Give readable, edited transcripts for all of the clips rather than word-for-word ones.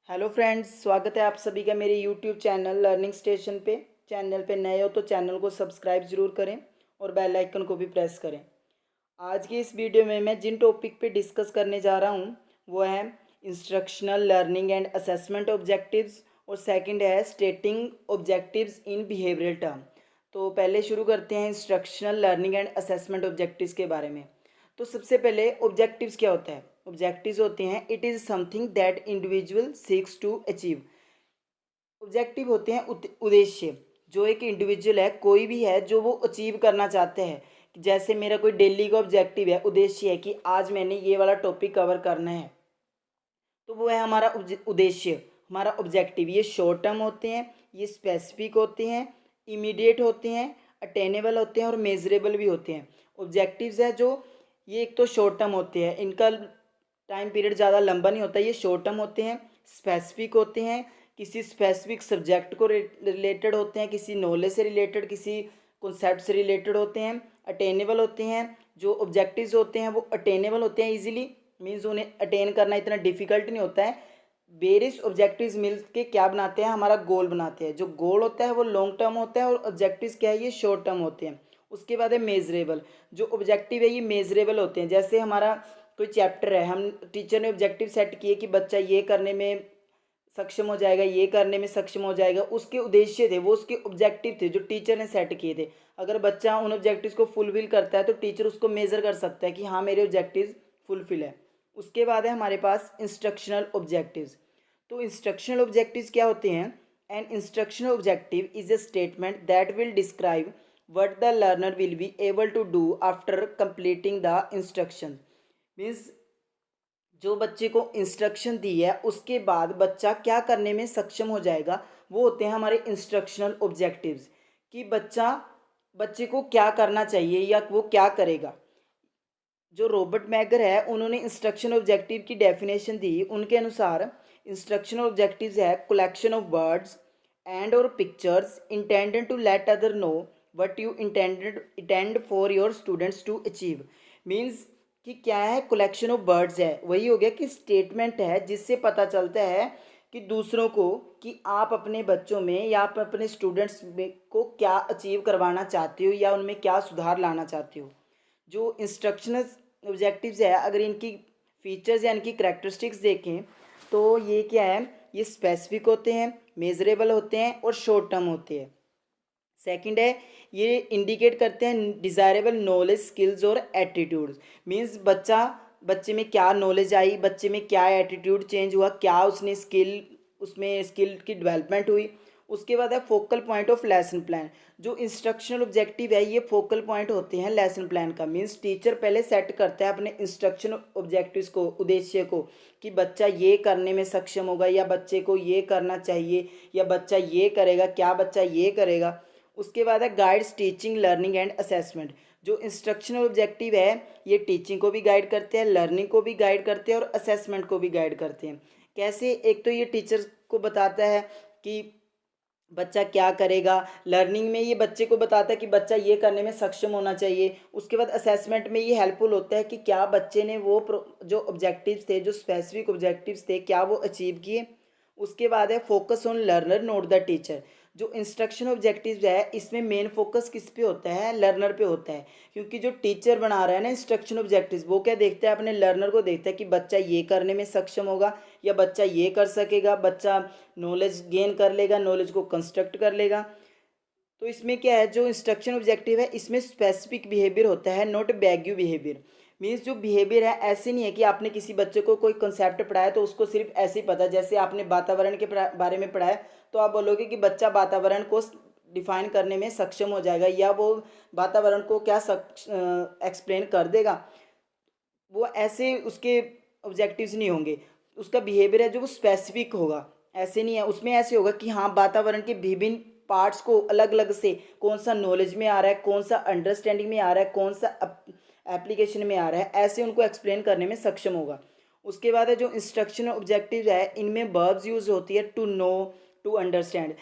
Hello friends, स्वागत है आप सभी का मेरे यूट्यूब चैनल लर्निंग स्टेशन पे। चैनल पे नए हो तो चैनल को सब्सक्राइब ज़रूर करें और बेल आइकन को भी प्रेस करें। आज की इस वीडियो में मैं जिन टॉपिक पे डिस्कस करने जा रहा हूँ वो है instructional learning and assessment objectives और सेकंड है स्टेटिंग ऑब्जेक्टिव्स इन बिहेवियरल टर्म। तो पहले शुरू करते हैं instructional learning and assessment objectives के बारे में। तो सबसे पहले ऑब्जेक्टिव्स क्या होता है? ऑब्जेक्टिव्स होते हैं it is something that individual seeks to achieve. Objective होते हैं उद्देश्य। जो एक इंडिविजुअल है, कोई भी है, जो वो अचीव करना चाहते हैं। जैसे मेरा कोई डेली का ऑब्जेक्टिव है, उद्देश्य है कि आज मैंने ये वाला टॉपिक कवर करना है, तो वो है हमारा उद्देश्य, हमारा ऑब्जेक्टिव। ये शॉर्ट टर्म होते हैं, ये स्पेसिफिक होते हैं, इमीडिएट होते हैं, अटेनेबल होते हैं और मेजरेबल भी होते हैं। ऑब्जेक्टिव्स है जो, ये एक तो शॉर्ट टर्म होते हैं, इनका टाइम पीरियड ज़्यादा लंबा नहीं होता, ये शॉर्ट टर्म होते हैं, स्पेसिफिक होते हैं, किसी स्पेसिफिक सब्जेक्ट को रिलेटेड होते हैं, किसी नॉलेज से रिलेटेड, किसी कॉन्सेप्ट से रिलेटेड होते हैं, अटेनेबल होते हैं। जो ऑब्जेक्टिव्स होते हैं वो अटेनेबल होते हैं ईजिली, मीन्स उन्हें अटेन करना इतना डिफिकल्ट नहीं होता है। वेरियस ऑब्जेक्टिव्स मिल के क्या बनाते हैं, हमारा गोल बनाते हैं। जो गोल होता है वो लॉन्ग टर्म होता है और ऑब्जेक्टिव्स क्या है, ये शॉर्ट टर्म होते हैं। उसके बाद है मेजरेबल। जो ऑब्जेक्टिव है ये मेजरेबल होते हैं। जैसे हमारा कोई चैप्टर है, हम टीचर ने ऑब्जेक्टिव सेट किए कि बच्चा ये करने में सक्षम हो जाएगा, ये करने में सक्षम हो जाएगा, उसके उद्देश्य थे, वो उसके ऑब्जेक्टिव थे जो टीचर ने सेट किए थे। अगर बच्चा उन ऑब्जेक्टिव्स को फुलफिल करता है तो टीचर उसको मेजर कर सकता है कि हाँ मेरे ऑब्जेक्टिव्स फुलफिल है। उसके बाद है हमारे पास इंस्ट्रक्शनल ऑब्जेक्टिव्स। तो इंस्ट्रक्शनल ऑब्जेक्टिव्स क्या होते हैं? An instructional objective is a statement that will describe what the learner will be able to do after completing the instruction. Means जो बच्चे को इंस्ट्रक्शन दी है उसके बाद बच्चा क्या करने में सक्षम हो जाएगा, वो होते हैं हमारे इंस्ट्रक्शनल ऑब्जेक्टिव्स। कि बच्चे को क्या करना चाहिए या वो क्या करेगा। जो रॉबर्ट मैगर है उन्होंने इंस्ट्रक्शन ऑब्जेक्टिव की डेफिनेशन दी। उनके अनुसार इंस्ट्रक्शन ऑब्जेक्टिव्स है कलेक्शन ऑफ वर्ड्स एंड और pictures intended to let other know what you intend for your students to achieve. Means कि क्या है, कलेक्शन ऑफ वर्ड्स है, वही हो गया कि स्टेटमेंट है जिससे पता चलता है कि दूसरों को कि आप अपने बच्चों में या आप अपने स्टूडेंट्स में को क्या अचीव करवाना चाहते हो या उनमें क्या सुधार लाना चाहते हो। जो इंस्ट्रक्शनल ऑब्जेक्टिव्स है, अगर इनकी फीचर्स या इनकी करेक्टरिस्टिक्स देखें तो ये क्या है, ये स्पेसिफिक होते हैं, मेजरेबल होते हैं और शॉर्ट टर्म होते हैं। सेकंड है, ये इंडिकेट करते हैं डिज़ायरेबल नॉलेज, स्किल्स और एटीट्यूड्स। मीन्स बच्चे में क्या नॉलेज आई, बच्चे में क्या एटीट्यूड चेंज हुआ, क्या उसने उसमें स्किल की डेवलपमेंट हुई। उसके बाद है focal point of lesson plan. जो इंस्ट्रक्शनल ऑब्जेक्टिव है ये फोकल पॉइंट होते हैं लेसन प्लान का। मीन्स टीचर पहले सेट करता है अपने इंस्ट्रक्शन ऑब्जेक्टिव्स को, उद्देश्य को, कि बच्चा ये करने में सक्षम होगा या बच्चे को ये करना चाहिए या बच्चा ये करेगा, क्या बच्चा ये करेगा। उसके बाद है guides teaching learning and assessment. जो इंस्ट्रक्शनल ऑब्जेक्टिव है ये टीचिंग को भी गाइड करते हैं, लर्निंग को भी गाइड करते हैं और असेसमेंट को भी गाइड करते हैं। कैसे? एक तो ये टीचर को बताता है कि बच्चा क्या करेगा, लर्निंग में ये बच्चे को बताता है कि बच्चा ये करने में सक्षम होना चाहिए। उसके बाद असेसमेंट में ये हेल्पफुल होता है कि क्या बच्चे ने वो जो ऑब्जेक्टिव्स थे, जो स्पेसिफिक ऑब्जेक्टिव्स थे, क्या वो अचीव किए। उसके बाद है focus on learner note the teacher. जो इंस्ट्रक्शन ऑब्जेक्टिव्स है इसमें मेन फोकस किस पे होता है, लर्नर पे होता है। क्योंकि जो टीचर बना रहा है ना इंस्ट्रक्शन ऑब्जेक्टिव्स, वो क्या देखता है, अपने लर्नर को देखता है कि बच्चा ये करने में सक्षम होगा या बच्चा ये कर सकेगा, बच्चा नॉलेज गेन कर लेगा, नॉलेज को कंस्ट्रक्ट कर लेगा। तो इसमें क्या है, जो इंस्ट्रक्शन ऑब्जेक्टिव है इसमें स्पेसिफिक बिहेवियर होता है, नॉट वैग्यू बिहेवियर। मीन्स जो बिहेवियर है ऐसे नहीं है कि आपने किसी बच्चे को कोई कंसेप्ट पढ़ाया तो उसको सिर्फ ऐसे ही पता। जैसे आपने वातावरण के बारे में पढ़ाया तो आप बोलोगे कि बच्चा वातावरण को डिफाइन करने में सक्षम हो जाएगा या वो वातावरण को क्या एक्सप्लेन कर देगा। वो ऐसे उसके ऑब्जेक्टिव्स नहीं होंगे। उसका बिहेवियर है जो वो स्पेसिफिक होगा। ऐसे नहीं है, उसमें ऐसे होगा कि हाँ वातावरण के विभिन्न पार्ट्स को अलग अलग से कौन सा नॉलेज में आ रहा है, कौन सा अंडरस्टैंडिंग में आ रहा है, कौन सा एप्लीकेशन में आ रहा है, ऐसे उनको एक्सप्लेन करने में सक्षम होगा। उसके बाद है जो इंस्ट्रक्शन ऑब्जेक्टिव है इनमें वर्ब्स यूज होती है, टू नो, टू अंडरस्टैंड।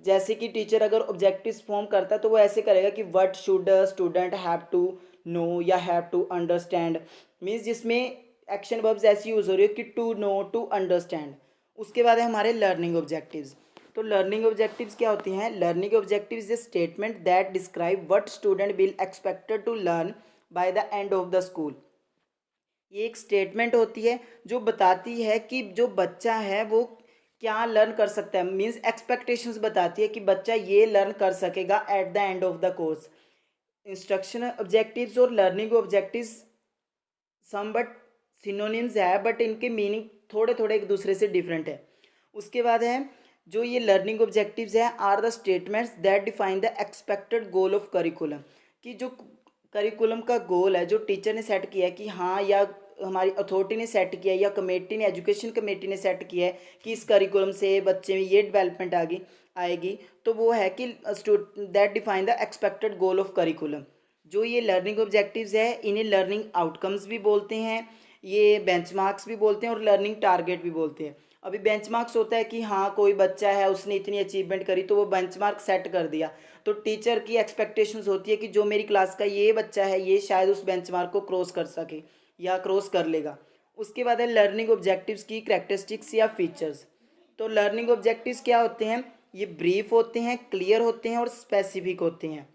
जैसे कि टीचर अगर ऑब्जेक्टिव्स फॉर्म करता है तो वो ऐसे करेगा कि what should student have to know या हैव टू अंडरस्टैंड। मीन्स जिसमें एक्शन वर्ब्स ऐसी यूज हो रही है कि टू नो, टू अंडरस्टैंड। उसके बाद है हमारे लर्निंग ऑब्जेक्टिव्स। तो लर्निंग ऑब्जेक्टिव्स क्या होती हैं? Learning objectives is statement that describe what student will expected to learn by the end of the school. ये एक स्टेटमेंट होती है जो बताती है कि जो बच्चा है वो क्या लर्न कर सकता है, मीन्स एक्सपेक्टेशंस बताती है कि बच्चा ये लर्न कर सकेगा at the end of the course. Instruction objectives और learning objectives some but synonyms है, बट इनके मीनिंग थोड़े थोड़े एक दूसरे से डिफरेंट है। उसके बाद है जो ये लर्निंग ऑब्जेक्टिव्स है are the statements that define the expected goal of curriculum, कि जो करिकुलम का गोल है जो टीचर ने सेट किया है कि हाँ, या हमारी अथॉरिटी ने सेट किया है या कमेटी ने, एजुकेशन कमेटी ने सेट किया है कि इस करिकुलम से बच्चे में ये डेवलपमेंट आएगी, तो वो है कि that define the expected goal of curriculum. जो ये लर्निंग ऑब्जेक्टिव्स है इन्हें लर्निंग आउटकम्स भी बोलते हैं, ये बेंचमार्क्स भी बोलते हैं और लर्निंग टारगेट भी बोलते हैं। अभी बेंचमार्क्स होता है कि हाँ, कोई बच्चा है उसने इतनी अचीवमेंट करी तो वो बेंचमार्क सेट कर दिया, तो टीचर की एक्सपेक्टेशंस होती है कि जो मेरी क्लास का ये बच्चा है ये शायद उस बेंचमार्क को क्रॉस कर सके या क्रॉस कर लेगा। उसके बाद है लर्निंग ऑब्जेक्टिव्स की कैरेक्टरिस्टिक्स या फीचर्स। तो लर्निंग ऑब्जेक्टिव्स क्या होते हैं? ये ब्रीफ होते हैं, क्लियर होते हैं और स्पेसिफिक होते हैं।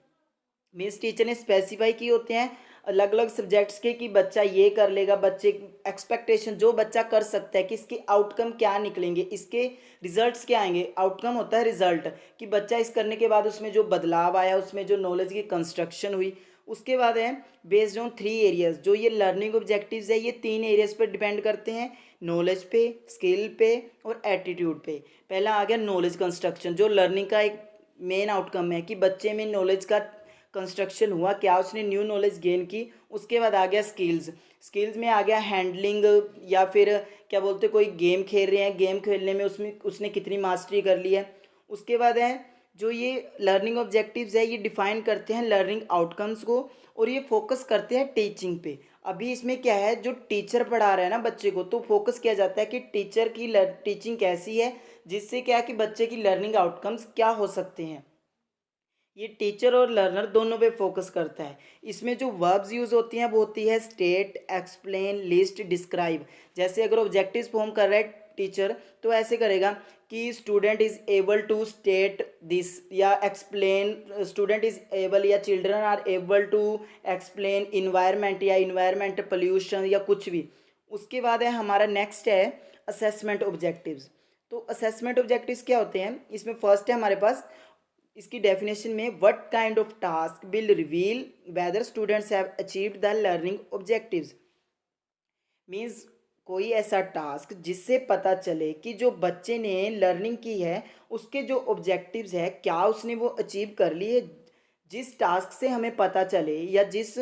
मीन्स टीचर ने स्पेसिफाई किए होते हैं अलग अलग सब्जेक्ट्स के कि बच्चा ये कर लेगा, बच्चे एक्सपेक्टेशन जो बच्चा कर सकता है कि इसके आउटकम क्या निकलेंगे, इसके रिजल्ट्स क्या आएंगे। आउटकम होता है रिजल्ट, कि बच्चा इस करने के बाद उसमें जो बदलाव आया, उसमें जो नॉलेज की कंस्ट्रक्शन हुई। उसके बाद है बेस्ड ऑन 3 एरियाज। जो ये लर्निंग ऑब्जेक्टिव्स है ये 3 एरियाज पर डिपेंड करते हैं, नॉलेज पे, स्किल पे और एटीट्यूड पे। पहला आ गया नॉलेज कंस्ट्रक्शन, जो लर्निंग का एक मेन आउटकम है कि बच्चे में नॉलेज का कंस्ट्रक्शन हुआ, क्या उसने न्यू नॉलेज गेन की। उसके बाद आ गया स्किल्स। स्किल्स में आ गया हैंडलिंग, या फिर क्या बोलते कोई गेम खेल रहे हैं, गेम खेलने में उसमें उसने कितनी मास्टरी कर ली है। उसके बाद है जो ये लर्निंग ऑब्जेक्टिव्स है ये डिफाइन करते हैं लर्निंग आउटकम्स को, और ये फोकस करते हैं टीचिंग पे। अभी इसमें क्या है, जो टीचर पढ़ा रहा है ना बच्चे को, तो फोकस किया जाता है कि टीचर की टीचिंग कैसी है, जिससे क्या है कि बच्चे की लर्निंग आउटकम्स क्या हो सकते हैं। ये टीचर और लर्नर दोनों पे फोकस करता है। इसमें जो वर्ब्स यूज़ होती हैं वो होती है स्टेट, एक्सप्लेन, लिस्ट, डिस्क्राइब। जैसे अगर ऑब्जेक्टिव्स फॉर्म कर रहा है टीचर तो ऐसे करेगा कि student is able to state this, या एक्सप्लेन, स्टूडेंट इज़ एबल या children are able to explain environment या इन्वायरमेंट पोल्यूशन या कुछ भी। उसके बाद है हमारा नेक्स्ट है असेसमेंट ऑब्जेक्टिव्स। तो असेसमेंट ऑब्जेक्टिव्स क्या होते हैं? इसमें फर्स्ट है हमारे पास इसकी डेफिनेशन में, what kind of task will reveal whether students have achieved the learning objectives. Means कोई ऐसा टास्क जिससे पता चले कि जो बच्चे ने लर्निंग की है उसके जो ऑब्जेक्टिव्स है क्या उसने वो अचीव कर लिए। जिस टास्क से हमें पता चले या जिस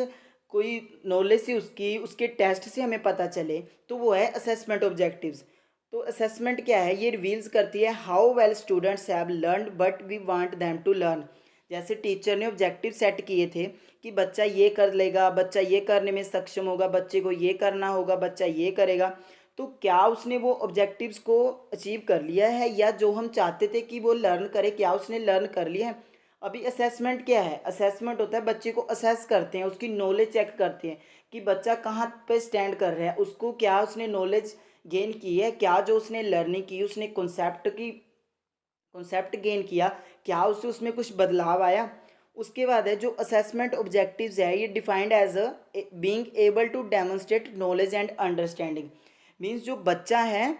कोई नॉलेज से उसकी उसके टेस्ट से हमें पता चले तो वो है असेसमेंट ऑब्जेक्टिव्स। तो असेसमेंट क्या है? ये रिवील्स करती है how well students have learn but we want them to learn. जैसे टीचर ने ऑब्जेक्टिव सेट किए थे कि बच्चा ये कर लेगा, बच्चा ये करने में सक्षम होगा, बच्चे को ये करना होगा, बच्चा ये करेगा, तो क्या उसने वो ऑब्जेक्टिव्स को अचीव कर लिया है, या जो हम चाहते थे कि वो लर्न करे क्या उसने लर्न कर लिया है। अभी असेसमेंट क्या है? असेसमेंट होता है बच्चे को असेस करते हैं, उसकी नॉलेज चेक करते हैं कि बच्चा कहाँ पे स्टैंड कर रहा है, उसको क्या उसने नॉलेज गेन की है, क्या जो उसने लर्निंग की उसने कॉन्सेप्ट गेन किया, क्या उससे उसमें कुछ बदलाव आया। उसके बाद है जो असेसमेंट ऑब्जेक्टिव्स है ये defined as a being able to demonstrate knowledge and understanding. Means जो बच्चा है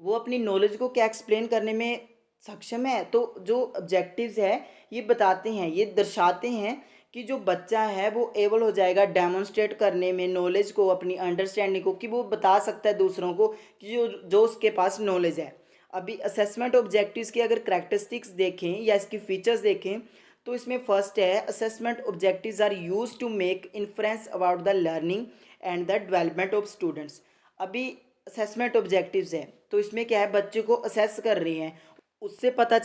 वो अपनी नॉलेज को क्या एक्सप्लेन करने में सक्षम है। तो जो ऑब्जेक्टिव्स है ये बताते हैं, ये दर्शाते हैं कि जो बच्चा है वो एबल हो जाएगा डेमोन्स्ट्रेट करने में नॉलेज को, अपनी अंडरस्टैंडिंग को, कि वो बता सकता है दूसरों को कि जो जो उसके पास नॉलेज है। अभी असेसमेंट ऑब्जेक्टिव्स की अगर करैक्टरिस्टिक्स देखें या इसकी फीचर्स देखें तो इसमें फर्स्ट है assessment objectives are use to make inference about the learning and the development of students. अभी असेसमेंट ऑब्जेक्टिव्स है तो इसमें क्या है, बच्चे को असेस कर रहे हैं, उससे पता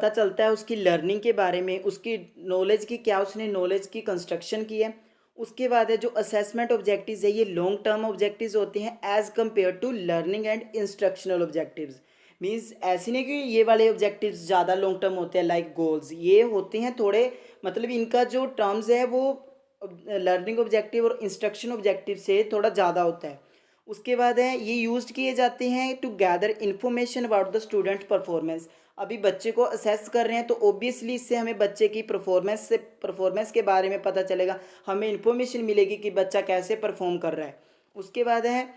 चलता है उसकी लर्निंग के बारे में, उसकी नॉलेज की, क्या उसने नॉलेज की कंस्ट्रक्शन की है। उसके बाद है जो असेसमेंट ऑब्जेक्टिव्स है ये लॉन्ग टर्म ऑब्जेक्टिव्स होते हैं as compare to learning and instructional objectives. Means ऐसे नहीं कि ये वाले ऑब्जेक्टिव्स ज़्यादा लॉन्ग टर्म होते हैं लाइक गोल्स, ये होते हैं थोड़े, मतलब इनका जो टर्म्स है वो लर्निंग ऑब्जेक्टिव और इंस्ट्रक्शन ऑब्जेक्टिव से थोड़ा ज़्यादा होता है। उसके बाद है ये यूज्ड किए जाते हैं to gather information about the student performance. अभी बच्चे को असेस कर रहे हैं तो ऑब्वियसली इससे हमें बच्चे की परफॉर्मेंस के बारे में पता चलेगा, हमें इन्फॉर्मेशन मिलेगी कि बच्चा कैसे परफॉर्म कर रहा है। उसके बाद है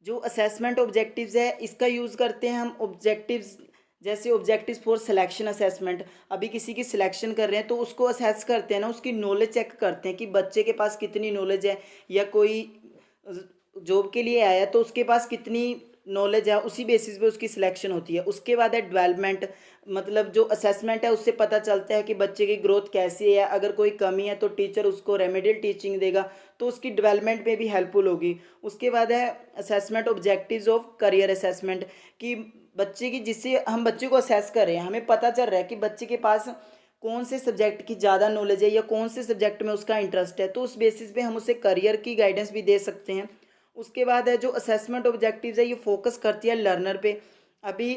जो असेसमेंट ऑब्जेक्टिव्स है इसका यूज़ करते हैं हम ऑब्जेक्टिव्स, जैसे ऑब्जेक्टिव्स फॉर सिलेक्शन असेसमेंट। अभी किसी की सिलेक्शन कर रहे हैं तो उसको असेस करते हैं ना, उसकी नॉलेज चेक करते हैं कि बच्चे के पास कितनी नॉलेज है, या कोई जॉब के लिए आया तो उसके पास कितनी नॉलेज है, उसी बेसिस पे उसकी सिलेक्शन होती है। उसके बाद है डेवलपमेंट, मतलब जो असेसमेंट है उससे पता चलता है कि बच्चे की ग्रोथ कैसी है, अगर कोई कमी है तो टीचर उसको रेमेडियल टीचिंग देगा तो उसकी डेवलपमेंट में भी हेल्पफुल होगी। उसके बाद है assessment objectives of career assessment, कि बच्चे की, जिससे हम बच्चे को असेस कर रहे हैं, हमें पता चल रहा है कि बच्चे के पास कौन से सब्जेक्ट की ज़्यादा नॉलेज है या कौन से सब्जेक्ट में उसका इंटरेस्ट है, तो उस बेसिस पे हम उसे करियर की गाइडेंस भी दे सकते हैं। उसके बाद है जो असेसमेंट ऑब्जेक्टिव्स है ये फोकस करती है लर्नर पे। अभी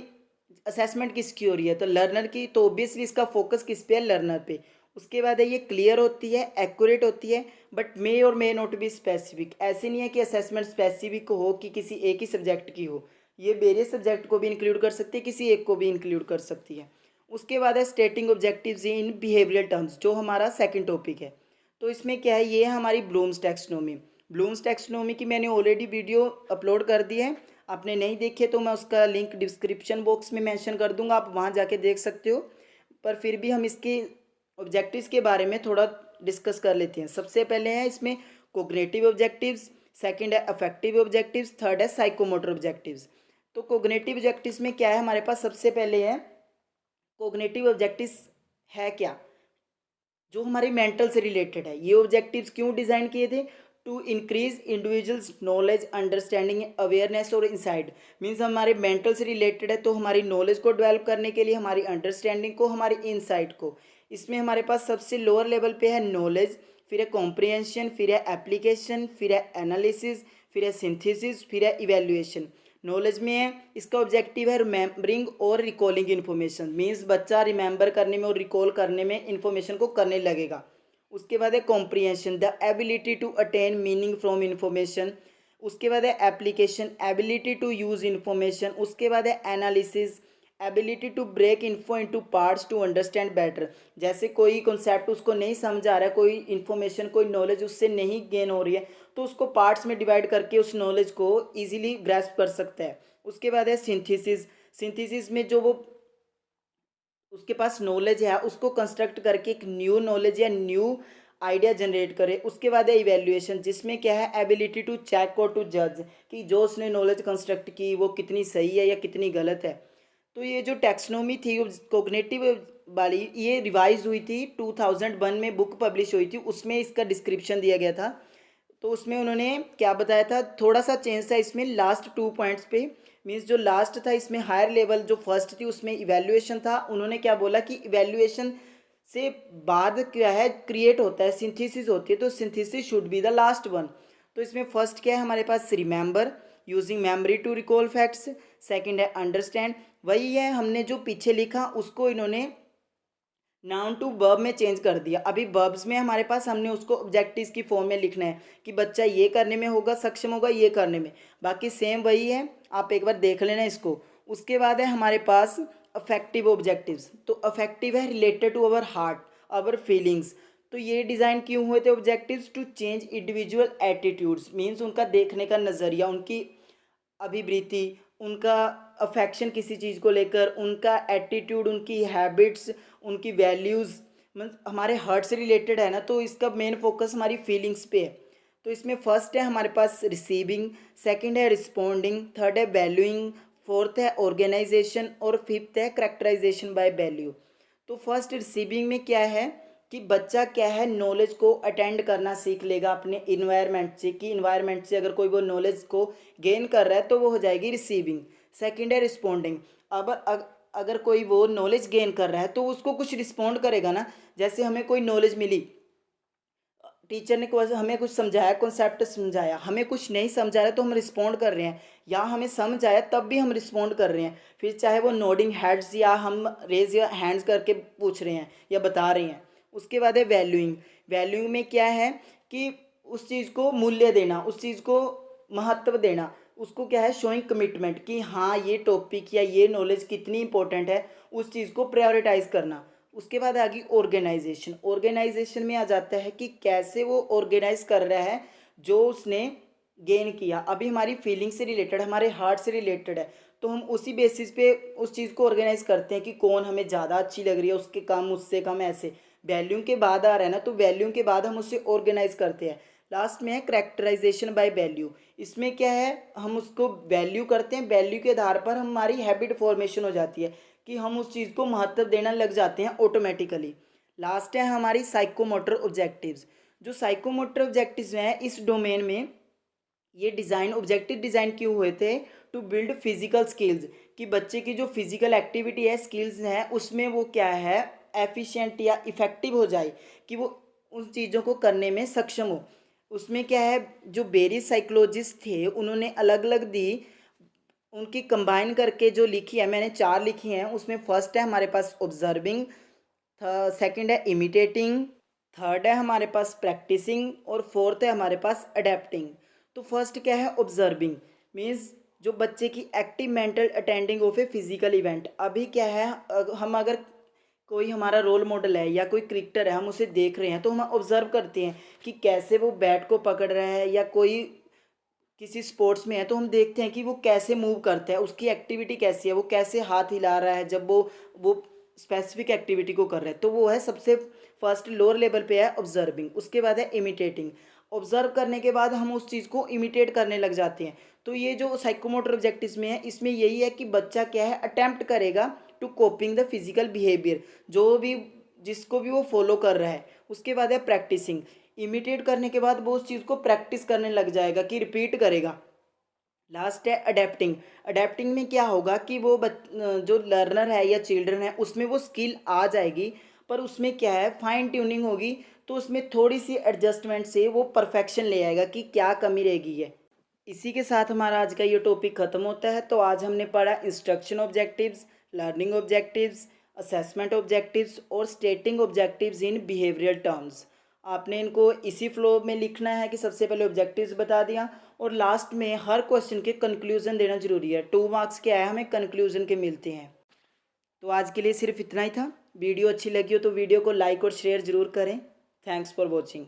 असेसमेंट किसकी हो रही है तो लर्नर की, तो ऑब्वियसली इसका फोकस किस पे है, लर्नर पे। उसके बाद है ये क्लियर होती है, एक्यूरेट होती है, बट मे और मे नॉट बी स्पेसिफिक। ऐसे नहीं है कि असेसमेंट स्पेसिफिक हो कि किसी एक ही सब्जेक्ट की हो, ये वेरियस सब्जेक्ट को भी इंक्लूड कर सकती है, किसी एक को भी इंक्लूड कर सकती है। उसके बाद है स्टेटिंग ऑब्जेक्टिव्स इन बिहेवियरल टर्म्स, जो हमारा सेकंड टॉपिक है। तो इसमें क्या है, ये है हमारी ब्लूम्स टैक्सोनॉमी। ब्लूम्स टैक्सोनॉमी की मैंने ऑलरेडी वीडियो अपलोड कर दी है, आपने नहीं देखे तो मैं उसका लिंक डिस्क्रिप्शन बॉक्स में मेंशन कर दूंगा, आप वहाँ जाके देख सकते हो। पर फिर भी हम इसके ऑब्जेक्टिव्स के बारे में थोड़ा डिस्कस कर लेते हैं। सबसे पहले है इसमें कोग्निटिव ऑब्जेक्टिव्स, सेकंड है अफेक्टिव ऑब्जेक्टिव्स, थर्ड है साइकोमोटर ऑब्जेक्टिव्स। तो कोग्निटिव ऑब्जेक्टिव्स में क्या है हमारे पास, सबसे पहले है कोग्निटिव ऑब्जेक्टिव्स है क्या, जो हमारी मेंटल से रिलेटेड है। ये ऑब्जेक्टिव्स क्यों डिज़ाइन किए थे, to increase individuals knowledge, understanding, awareness और इंसाइट। मीन्स हमारे मेंटल से रिलेटेड है तो हमारी नॉलेज को डेवलप करने के लिए, हमारी अंडरस्टैंडिंग को, हमारी इंसाइट को। इसमें हमारे पास सबसे लोअर लेवल पे है नॉलेज, फिर है कॉम्प्रिहेंशन, फिर है एप्लीकेशन, फिर है एनालिसिस, फिर है सिंथेसिस, फिर है इवेल्युएशन। नॉलेज में है, इसका ऑब्जेक्टिव है रिमेम्बरिंग और रिकॉलिंग इन्फॉर्मेशन। मीन्स बच्चा रिमेंबर करने में और रिकॉल करने में इन्फॉर्मेशन को करने लगेगा। उसके बाद है comprehension, the ability to attain meaning from information. उसके बाद है application, ability to use information. उसके बाद है analysis, ability to break info into parts to understand better. जैसे कोई कॉन्सेप्ट उसको नहीं समझ आ रहा है, कोई इन्फॉर्मेशन, कोई नॉलेज उससे नहीं गेन हो रही है, तो उसको पार्ट्स में डिवाइड करके उस नॉलेज को इजीली ग्रैस्प कर सकता है। उसके बाद है सिंथेसिस, सिंथेसिस में जो वो उसके पास नॉलेज है उसको कंस्ट्रक्ट करके एक न्यू नॉलेज या न्यू आइडिया जनरेट करे। उसके बाद है इवेल्युएशन, जिसमें क्या है एबिलिटी टू चेक और टू जज, कि जो उसने नॉलेज कंस्ट्रक्ट की वो कितनी सही है या कितनी गलत है। तो ये जो टैक्सोनॉमी थी कोग्निटिव वाली, ये रिवाइज हुई थी 2001 में, बुक पब्लिश हुई थी, उसमें इसका डिस्क्रिप्शन दिया गया था। तो उसमें उन्होंने क्या बताया था, थोड़ा सा चेंज था इसमें लास्ट 2 पॉइंट्स पे। मीन्स जो लास्ट था इसमें हायर लेवल जो फर्स्ट थी उसमें इवैल्यूएशन था, उन्होंने क्या बोला कि इवैल्यूएशन से बाद क्या है क्रिएट होता है, सिंथेसिस होती है, तो synthesis should be the last one. तो इसमें फर्स्ट क्या है हमारे पास, remember using memory to recall facts. Second है अंडरस्टैंड, वही है हमने जो पीछे लिखा उसको इन्होंने नाउन टू वर्ब में चेंज कर दिया। अभी वर्ब्स में हमारे पास हमने उसको ऑब्जेक्टिव्स की फॉर्म में लिखना है कि बच्चा ये करने में होगा, सक्षम होगा ये करने में, बाकी सेम वही है, आप एक बार देख लेना इसको। उसके बाद है हमारे पास अफेक्टिव ऑब्जेक्टिव्स। तो अफेक्टिव है related to our heart, our feelings. तो ये डिज़ाइन क्यों हुए थे objectives, to change individual attitudes. Means उनका देखने का नज़रिया, उनकी अभिवृत्ति, उनका अफेक्शन किसी चीज़ को लेकर, उनका एटीट्यूड, उनकी हैबिट्स, उनकी वैल्यूज़, मतलब हमारे हार्ट से रिलेटेड है ना, तो इसका मेन फोकस हमारी फीलिंग्स पे है। तो इसमें फर्स्ट है हमारे पास रिसीविंग, सेकंड है रिस्पोंडिंग, थर्ड है वैल्यूइंग, फोर्थ है ऑर्गेनाइजेशन और फिफ्थ है करेक्टराइजेशन बाय वैल्यू। तो फर्स्ट रिसीविंग में क्या है कि बच्चा क्या है नॉलेज को अटेंड करना सीख लेगा अपने इन्वायरमेंट से, कि इन्वायरमेंट से अगर कोई वो नॉलेज को गेन कर रहा है तो वो हो जाएगी रिसीविंग। सेकंड है रिस्पोंडिंग, अब अगर कोई वो नॉलेज गेन कर रहा है तो उसको कुछ रिस्पोंड करेगा ना। जैसे हमें कोई नॉलेज मिली, टीचर ने हमें कुछ समझाया, कॉन्सेप्ट समझाया, हमें कुछ नहीं समझा रहा तो हम रिस्पोंड कर रहे हैं, या हमें समझ आया तब भी हम रिस्पोंड कर रहे हैं, फिर चाहे वो नोडिंग हेड्स या हम रेज या हैंड्स करके पूछ रहे हैं या बता रहे हैं। उसके बाद है वैल्यूइंग, वैल्यूइंग में क्या है कि उस चीज़ को मूल्य देना, उस चीज़ को महत्व देना, उसको क्या है शोइंग कमिटमेंट कि हाँ ये टॉपिक या ये नॉलेज कितनी इंपॉर्टेंट है, उस चीज़ को प्रायोरिटाइज करना। उसके बाद आ गई ऑर्गेनाइजेशन। ऑर्गेनाइजेशन में आ जाता है कि कैसे वो ऑर्गेनाइज कर रहा है जो उसने गेन किया। अभी हमारी फीलिंग से रिलेटेड, हमारे हार्ट से रिलेटेड है, तो हम उसी बेसिस पे उस चीज़ को ऑर्गेनाइज करते हैं कि कौन हमें ज़्यादा अच्छी लग रही है, उसके काम उससे कम, ऐसे वैल्यू के बाद आ रहा है ना, तो वैल्यू के बाद हम उससे ऑर्गेनाइज करते हैं। लास्ट में है करेक्टराइजेशन बाय वैल्यू। इसमें क्या है, हम उसको वैल्यू करते हैं, वैल्यू के आधार पर हमारी हैबिट फॉर्मेशन हो जाती है कि हम उस चीज़ को महत्व देना लग जाते हैं ऑटोमेटिकली। लास्ट है हमारी साइकोमोटर ऑब्जेक्टिव्स। जो साइकोमोटर ऑब्जेक्टिव्स हैं इस डोमेन में, ये डिज़ाइन ऑब्जेक्टिव डिज़ाइन क्यों हुए थे, टू बिल्ड फिजिकल स्किल्स, कि बच्चे की जो फिजिकल एक्टिविटी है, स्किल्स हैं, उसमें वो क्या है एफिशिएंट या इफ़ेक्टिव हो जाए, कि वो उन चीज़ों को करने में सक्षम हो। उसमें क्या है, जो बेरी साइकोलॉजिस्ट थे उन्होंने अलग अलग दी, उनकी कंबाइन करके जो लिखी है, मैंने 4 लिखी हैं। उसमें फर्स्ट है हमारे पास ऑब्जर्विंग, सेकंड है इमिटेटिंग, थर्ड है हमारे पास प्रैक्टिसिंग, और फोर्थ है हमारे पास अडेप्टिंग। तो फर्स्ट क्या है ऑब्जर्विंग, मीन्स जो बच्चे की active mental attending of a physical event. अभी क्या है, हम अगर कोई हमारा रोल मॉडल है या कोई क्रिकेटर है, हम उसे देख रहे हैं तो हम ऑब्जर्व करते हैं कि कैसे वो बैट को पकड़ रहा है, या कोई किसी स्पोर्ट्स में है तो हम देखते हैं कि वो कैसे मूव करता है, उसकी एक्टिविटी कैसी है, वो कैसे हाथ हिला रहा है जब वो स्पेसिफिक एक्टिविटी को कर रहा है। तो वो है सबसे फर्स्ट लोअर लेवल पे है ऑब्जर्विंग। उसके बाद है इमिटेटिंग। ऑब्जर्व करने के बाद हम उस चीज़ को इमिटेट करने लग जाते हैं। तो ये जो साइकोमोटर ऑब्जेक्टिव्स में है, इसमें यही है कि बच्चा क्या है अटेम्प्ट करेगा to coping the physical behaviour, जो भी जिसको भी वो फॉलो कर रहा है। उसके बाद है प्रैक्टिसिंग। इमिटेट करने के बाद वो उस चीज़ को प्रैक्टिस करने लग जाएगा कि रिपीट करेगा। लास्ट है अडेप्टिंग। अडेप्टिंग में क्या होगा कि वो जो लर्नर है या चिल्ड्रन है उसमें वो स्किल आ जाएगी, पर उसमें क्या है फाइन ट्यूनिंग होगी, तो उसमें थोड़ी सी एडजस्टमेंट से वो परफेक्शन ले आएगा कि क्या कमी रहेगी है। इसी के साथ हमारा आज का ये टॉपिक ख़त्म होता है। तो आज हमने पढ़ा instruction objectives, learning objectives, assessment objectives और स्टेटिंग ऑब्जेक्टिव्स इन बिहेवियरल टर्म्स। आपने इनको इसी फ्लो में लिखना है कि सबसे पहले ऑब्जेक्टिव्स बता दिया और लास्ट में हर क्वेश्चन के कंक्लूजन देना जरूरी है। 2 मार्क्स क्या है हमें कंक्लूजन के मिलते हैं। तो आज के लिए सिर्फ इतना ही था। वीडियो अच्छी लगी हो तो वीडियो को लाइक और शेयर ज़रूर करें। Thanks for watching.